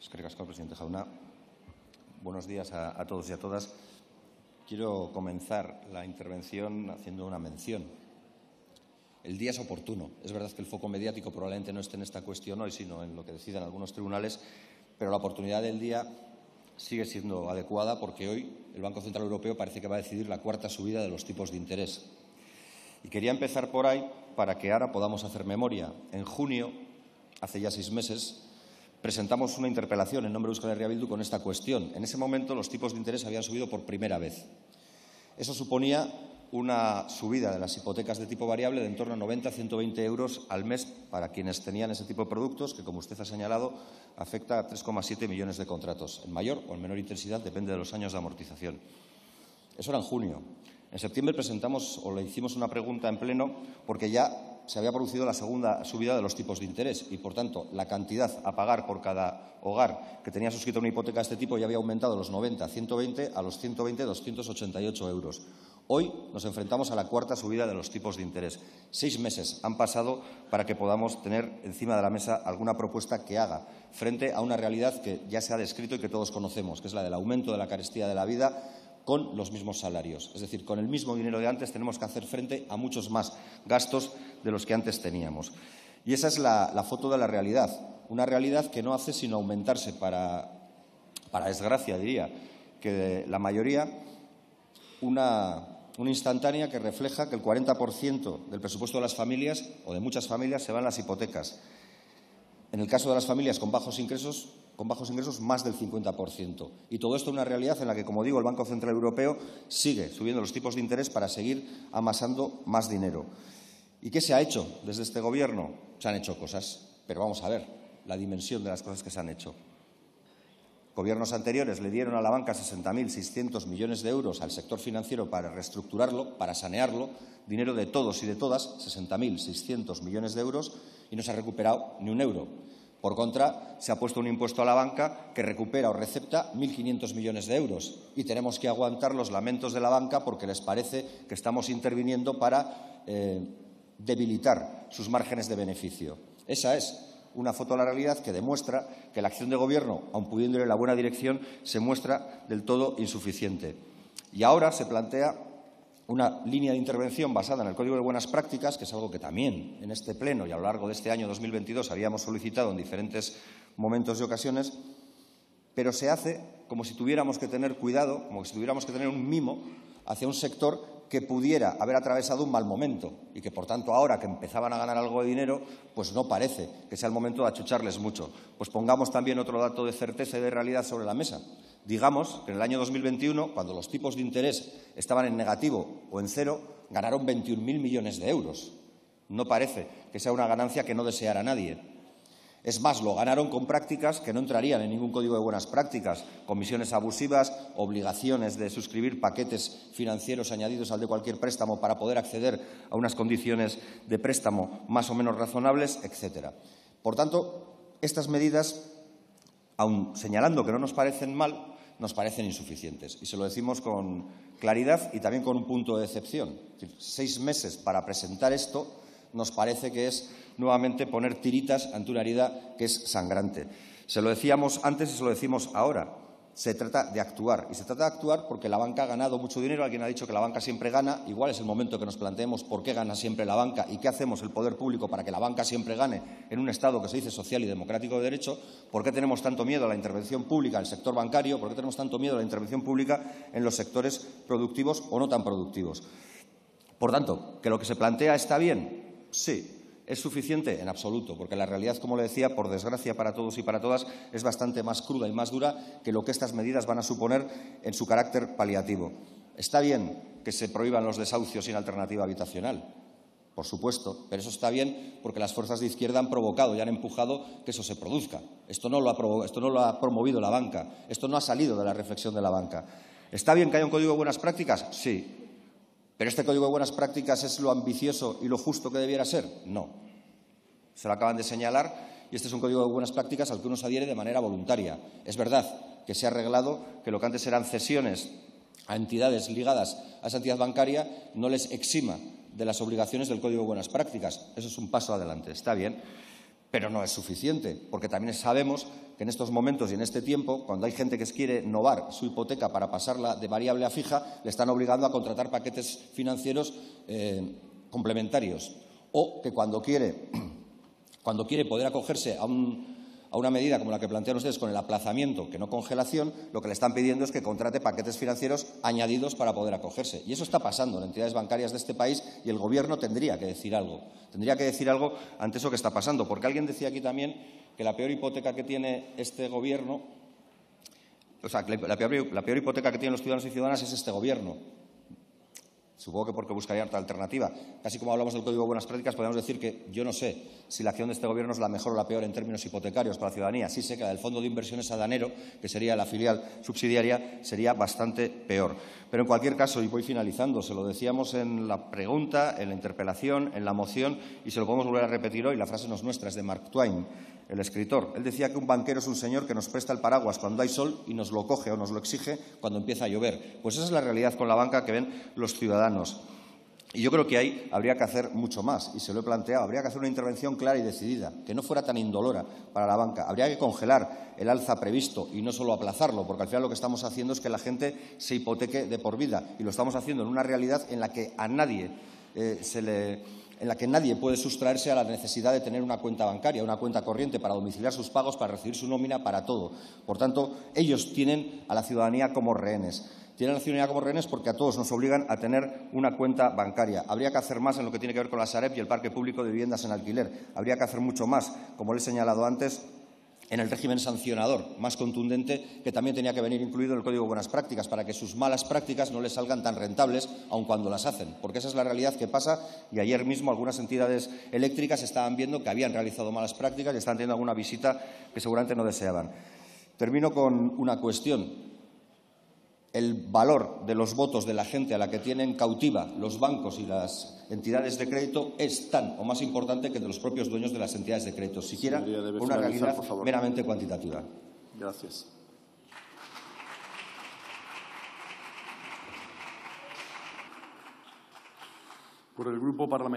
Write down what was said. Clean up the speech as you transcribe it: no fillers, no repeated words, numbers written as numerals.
Eskerrik asko, presidente jauna. Buenos días a todos y a todas. Quiero comenzar la intervención haciendo una mención. El día es oportuno. Es verdad que el foco mediático probablemente no esté en esta cuestión hoy, sino en lo que decidan algunos tribunales, pero la oportunidad del día sigue siendo adecuada porque hoy el Banco Central Europeo parece que va a decidir la cuarta subida de los tipos de interés. Y quería empezar por ahí para que ahora podamos hacer memoria. En junio, hace ya 6 meses, presentamos una interpelación en nombre de Euskal Herria Bildu con esta cuestión. En ese momento los tipos de interés habían subido por primera vez. Eso suponía una subida de las hipotecas de tipo variable de en torno a 90 a 120 euros al mes para quienes tenían ese tipo de productos, que, como usted ha señalado, afecta a 3,7 millones de contratos, en mayor o en menor intensidad, depende de los años de amortización. Eso era en junio. En septiembre presentamos o le hicimos una pregunta en pleno porque ya se había producido la segunda subida de los tipos de interés y, por tanto, la cantidad a pagar por cada hogar que tenía suscrita una hipoteca de este tipo ya había aumentado de los 90 a 120 a los 120 a 288 euros. Hoy nos enfrentamos a la cuarta subida de los tipos de interés. 6 meses han pasado para que podamos tener encima de la mesa alguna propuesta que haga frente a una realidad que ya se ha descrito y que todos conocemos, que es la del aumento de la carestía de la vida con los mismos salarios. Es decir, con el mismo dinero de antes tenemos que hacer frente a muchos más gastos de los que antes teníamos. Y esa es la foto de la realidad. Una realidad que no hace sino aumentarse para desgracia, diría, que de la mayoría, una instantánea que refleja que el 40% del presupuesto de las familias o de muchas familias se va en las hipotecas. En el caso de las familias con bajos ingresos, más del 50%. Y todo esto es una realidad en la que, como digo, el Banco Central Europeo sigue subiendo los tipos de interés para seguir amasando más dinero. ¿Y qué se ha hecho desde este Gobierno? Se han hecho cosas, pero vamos a ver la dimensión de las cosas que se han hecho. Gobiernos anteriores le dieron a la banca 60.600 millones de euros al sector financiero para reestructurarlo, para sanearlo, dinero de todos y de todas, 60.600 millones de euros, y no se ha recuperado ni un euro. Por contra, se ha puesto un impuesto a la banca que recupera o recepta 1.500 millones de euros y tenemos que aguantar los lamentos de la banca porque les parece que estamos interviniendo para debilitar sus márgenes de beneficio. Esa es una foto de la realidad que demuestra que la acción de Gobierno, aun pudiendo ir en la buena dirección, se muestra del todo insuficiente. Y ahora se plantea una línea de intervención basada en el Código de Buenas Prácticas, que es algo que también en este Pleno y a lo largo de este año 2022 habíamos solicitado en diferentes momentos y ocasiones, pero se hace como si tuviéramos que tener cuidado, como si tuviéramos que tener un mimo hacia un sector que pudiera haber atravesado un mal momento y que, por tanto, ahora que empezaban a ganar algo de dinero, pues no parece que sea el momento de achucharles mucho. Pues pongamos también otro dato de certeza y de realidad sobre la mesa. Digamos que en el año 2021, cuando los tipos de interés estaban en negativo o en cero, ganaron 21.000 millones de euros. No parece que sea una ganancia que no deseara nadie. Es más, lo ganaron con prácticas que no entrarían en ningún código de buenas prácticas, comisiones abusivas, obligaciones de suscribir paquetes financieros añadidos al de cualquier préstamo para poder acceder a unas condiciones de préstamo más o menos razonables, etcétera. Por tanto, estas medidas, aun señalando que no nos parecen mal, nos parecen insuficientes. Y se lo decimos con claridad y también con un punto de decepción. Es decir, 6 meses para presentar esto nos parece que es nuevamente poner tiritas ante una herida que es sangrante. Se lo decíamos antes y se lo decimos ahora. Se trata de actuar. Y se trata de actuar porque la banca ha ganado mucho dinero. Alguien ha dicho que la banca siempre gana. Igual es el momento que nos planteemos por qué gana siempre la banca y qué hacemos el poder público para que la banca siempre gane en un Estado que se dice social y democrático de derecho. ¿Por qué tenemos tanto miedo a la intervención pública en el sector bancario? ¿Por qué tenemos tanto miedo a la intervención pública en los sectores productivos o no tan productivos? Por tanto, ¿que lo que se plantea está bien? Sí. ¿Es suficiente? En absoluto, porque la realidad, como le decía, por desgracia para todos y para todas, es bastante más cruda y más dura que lo que estas medidas van a suponer en su carácter paliativo. Está bien que se prohíban los desahucios sin alternativa habitacional, por supuesto, pero eso está bien porque las fuerzas de izquierda han provocado y han empujado que eso se produzca. Esto no lo ha promovido la banca, esto no ha salido de la reflexión de la banca. ¿Está bien que haya un código de buenas prácticas? Sí. ¿Pero este Código de Buenas Prácticas es lo ambicioso y lo justo que debiera ser? No. Se lo acaban de señalar y este es un Código de Buenas Prácticas al que uno se adhiere de manera voluntaria. Es verdad que se ha arreglado que lo que antes eran cesiones a entidades ligadas a esa entidad bancaria no les exima de las obligaciones del Código de Buenas Prácticas. Eso es un paso adelante, está bien. Pero no es suficiente, porque también sabemos que en estos momentos y en este tiempo, cuando hay gente que quiere novar su hipoteca para pasarla de variable a fija, le están obligando a contratar paquetes financieros complementarios. O que cuando quiere poder acogerse a una medida como la que plantean ustedes con el aplazamiento, que no congelación, lo que le están pidiendo es que contrate paquetes financieros añadidos para poder acogerse. Y eso está pasando en entidades bancarias de este país y el Gobierno tendría que decir algo. Tendría que decir algo ante eso que está pasando. Porque alguien decía aquí también que la peor hipoteca que tiene este Gobierno, o sea, que la peor hipoteca que tienen los ciudadanos y ciudadanas es este Gobierno. Supongo que porque buscarían otra alternativa. Casi como hablamos del Código de Buenas Prácticas, podemos decir que yo no sé si la acción de este Gobierno es la mejor o la peor en términos hipotecarios para la ciudadanía. Sí sé que la del Fondo de Inversiones Adanero, que sería la filial subsidiaria, sería bastante peor. Pero en cualquier caso, y voy finalizando, se lo decíamos en la pregunta, en la interpelación, en la moción, y se lo podemos volver a repetir hoy. La frase no es nuestra, es de Mark Twain, el escritor. Él decía que un banquero es un señor que nos presta el paraguas cuando hay sol y nos lo coge o nos lo exige cuando empieza a llover. Pues esa es la realidad con la banca que ven los ciudadanos. Y yo creo que ahí habría que hacer mucho más, y se lo he planteado. Habría que hacer una intervención clara y decidida, que no fuera tan indolora para la banca. Habría que congelar el alza previsto y no solo aplazarlo, porque al final lo que estamos haciendo es que la gente se hipoteque de por vida. Y lo estamos haciendo en una realidad en la que a nadie en la que nadie puede sustraerse a la necesidad de tener una cuenta bancaria, una cuenta corriente para domiciliar sus pagos, para recibir su nómina, para todo. Por tanto, ellos tienen a la ciudadanía como rehenes. Tienen a la ciudadanía como rehenes porque a todos nos obligan a tener una cuenta bancaria. Habría que hacer más en lo que tiene que ver con la Sareb y el parque público de viviendas en alquiler. Habría que hacer mucho más, como le he señalado antes, en el régimen sancionador más contundente, que también tenía que venir incluido en el Código de Buenas Prácticas, para que sus malas prácticas no les salgan tan rentables, aun cuando las hacen, porque esa es la realidad que pasa. Y ayer mismo algunas entidades eléctricas estaban viendo que habían realizado malas prácticas y están teniendo alguna visita que seguramente no deseaban. Termino con una cuestión. El valor de los votos de la gente a la que tienen cautiva los bancos y las entidades de crédito es tan o más importante que el de los propios dueños de las entidades de crédito, siquiera por una realidad meramente cuantitativa. Gracias. Por el Grupo Parlamentario